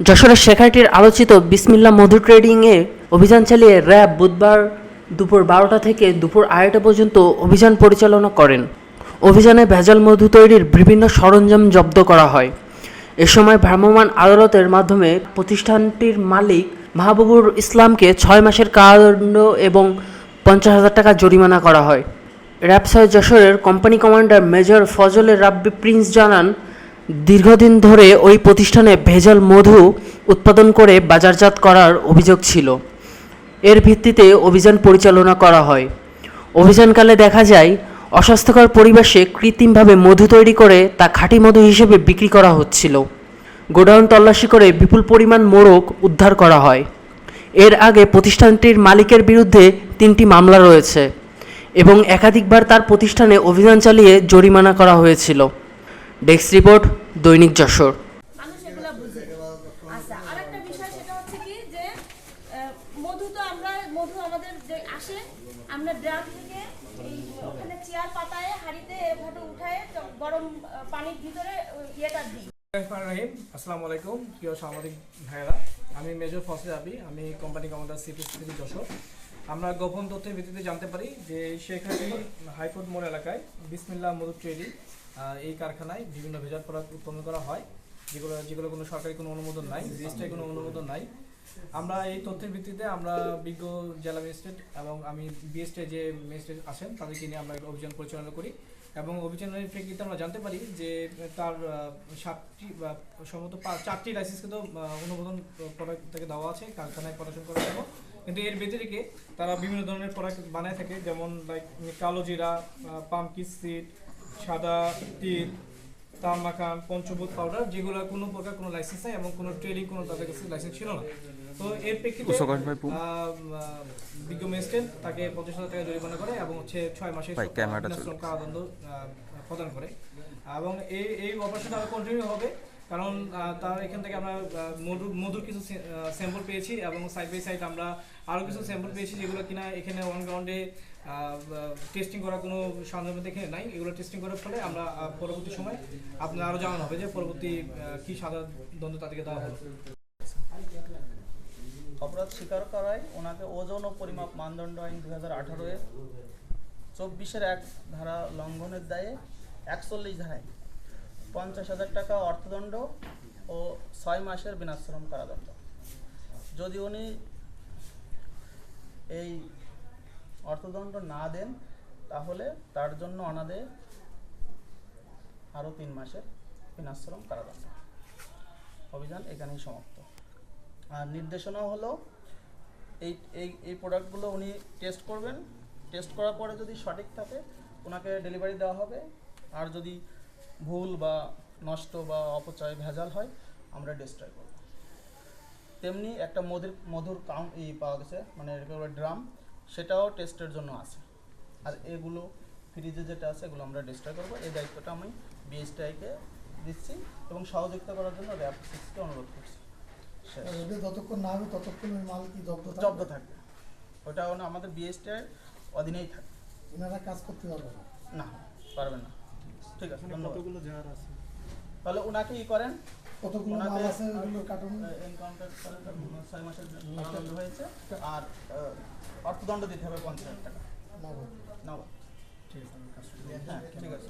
যশোরের শেখারটির আলোচিত বিসমিল্লাহ মধু ট্রেডিংয়ে অভিযান চালিয়ে র্যাব বুধবার দুপুর 12টা থেকে দুপুর 2:30 পর্যন্ত অভিযান পরিচালনা করেন। অভিযানে ভেজাল মধু তৈরির বিভিন্ন সরঞ্জাম জব্দ করা হয়। এ সময় ভ্রাম্যমাণ আদালতের মাধ্যমে প্রতিষ্ঠানটির মালিক মাহবুবুর ইসলামকে 6 মাসের কারাদণ্ড এবং 50,000 টাকা জরিমানা করা হয়। র্যাব 6 যশোরের কোম্পানি কমান্ডার মেজর ফজলে রাব্বি প্রিন্স জানান, দীর্ঘদিন ধরে ওই প্রতিষ্ঠানে ভেজাল মধু উৎপাদন করে বাজারজাত করার অভিযোগ ছিল। এর ভিত্তিতে অভিযান পরিচালনা করা হয়। অভিযানকালে দেখা যায়, অস্বাস্থ্যকর পরিবেশে কৃত্রিমভাবে মধু তৈরি করে তা খাঁটি মধু হিসেবে বিক্রি করা হচ্ছিল। গোডাউন তল্লাশি করে বিপুল পরিমাণ মোড়ক উদ্ধার করা হয়। এর আগে প্রতিষ্ঠানটির মালিকের বিরুদ্ধে 3টি মামলা রয়েছে এবং একাধিকবার তার প্রতিষ্ঠানে অভিযান চালিয়ে জরিমানা করা হয়েছিল। ডেস্ক রিপোর্ট, দৈনিক যশোর। মানুষ এগুলা বুঝে। আচ্ছা, আরেকটা বিষয় সেটা হচ্ছে কি যে মধু তো মধু আমাদের যে আসে, আমরা ড্রাম থেকে এই ওখানে চেয়ার পাতায় হাঁড়িতে এভাবে উঠায় গরম পানির ভিতরে ইয়েটা দিই। আসসালামু আলাইকুম প্রিয় সাংবাদিক ভাইয়েরা, আমি মেজর ফজলে রাব্বি, আমি কোম্পানি কমান্ডার সিপিসি যশোর। আমরা গোপন তথ্যের ভিত্তিতে জানতে পারি যে শেখারটি হাইকোর্ট মোড় এলাকায় বিসমিল্লাহ মধু ট্রেডিং এই কারখানায় বিভিন্ন ভেজাল প্রোডাক্ট উৎপন্ন করা হয়, যেগুলো কোনো সরকারি কোনো অনুমোদন নাই, বিএসটিআই কোনো অনুমোদন নাই। আমরা এই তথ্যের ভিত্তিতে আমরা বিজ্ঞ জেলা ম্যাজিস্ট্রেট এবং আমি বিএসটিআই যে ম্যাজিস্ট্রেট আছেন তাদেরকে নিয়ে আমরা অভিযান পরিচালনা করি এবং অভিযানের প্রেক্ষিতে আমরা জানতে পারি যে তার 7টি বা সম্ভবত 4টি লাইসেন্স কিন্তু অনুমোদন প্রোডাক্ট থেকে দেওয়া আছে কারখানায় প্রদর্শন করার জন্য, কিন্তু এর ব্যতিরিকে তারা বিভিন্ন ধরনের প্রোডাক্ট বানায় থাকে, যেমন লাইক কালো জিরা, পামকিন সিড, সাদা তিল, তামাকান, পঞ্চভূত পাউডার, যেগুলো কোনো প্রকার কোনো লাইসেন্স নেই এবং কোনো ট্রেডিং কোনো তাদের কাছে লাইসেন্স ছিল না। তো এর প্রেক্ষিতে বিজ্ঞ ম্যাজিস্ট্রেট তাকে 50,000 টাকা জরিমানা করে এবং 6 মাসের কারাদণ্ড প্রদান করে এবং এই অপারেশনটা আরো কন্টিনিউ হবে, কারণ তার এখান থেকে আমরা মধুর কিছু স্যাম্পল পেয়েছি এবং সাইড বাই সাইড আমরা আরও কিছু স্যাম্পল পেয়েছি, যেগুলো কিনা এখানে অন গ্রাউন্ডে টেস্টিং করা কোনো সরঞ্জাম এখানে নাই। এগুলো টেস্টিং করার ফলে আমরা পরবর্তী সময় আপনার আরও জানানো হবে যে পরবর্তী কী সাজা দণ্ড তাদেরকে দেওয়া হবে। অপরাধ স্বীকার করায় ওনাকে ওজন ও পরিমাপ মানদণ্ড আইন 2018-এর 24-এর 1 ধারা লঙ্ঘনের দায়ে 41 ধারায় 50,000 টাকা অর্থদণ্ড ও 6 মাসের বিনাশ্রম কারাদণ্ড। যদি উনি এই অর্থদণ্ড না দেন তাহলে তার জন্য অনাদে আরও 3 মাসের বিনাশ্রম কারাদণ্ড। অভিযান এখানেই সমাপ্ত। আর নির্দেশনা হলো এই প্রোডাক্টগুলো উনি টেস্ট করবেন, টেস্ট করার পরে যদি সঠিক থাকে ওনাকে ডেলিভারি দেওয়া হবে, আর যদি ভুল বা নষ্ট বা অপচয় ভেজাল হয় আমরা ডিস্ট্রয় করব। তেমনি একটা মধুর পাওয়া গেছে, মানে ড্রাম, সেটাও টেস্টের জন্য আছে। আর এগুলো ফ্রিজে যেটা আছে এগুলো আমরা ডিস্ট্রয় করব। এই দায়িত্বটা আমি বিএসটিআইকে দিচ্ছি এবং সহযোগিতা করার জন্য র্যাব 6কে অনুরোধ করছি। যতক্ষণ না হবে ততক্ষণ ওই মাল কি জব্দ থাকবে, ওটা আমাদের বিএসটিআইয়ের অধীনেই থাকে। ওনারা কাজ করতে পারবে না, পারবেন না। ঠিক আছে, ধন্যবাদ। তাহলে ওনাকে করেন, কতগুলো মাল আছে ওগুলো কাটুন। এনকাউন্টার 6 মাসের কারাদণ্ড হয়েছে আর অর্থদণ্ড দিতে হবে 50,000 টাকা। নগদ। ঠিক আছে, ঠিক আছে।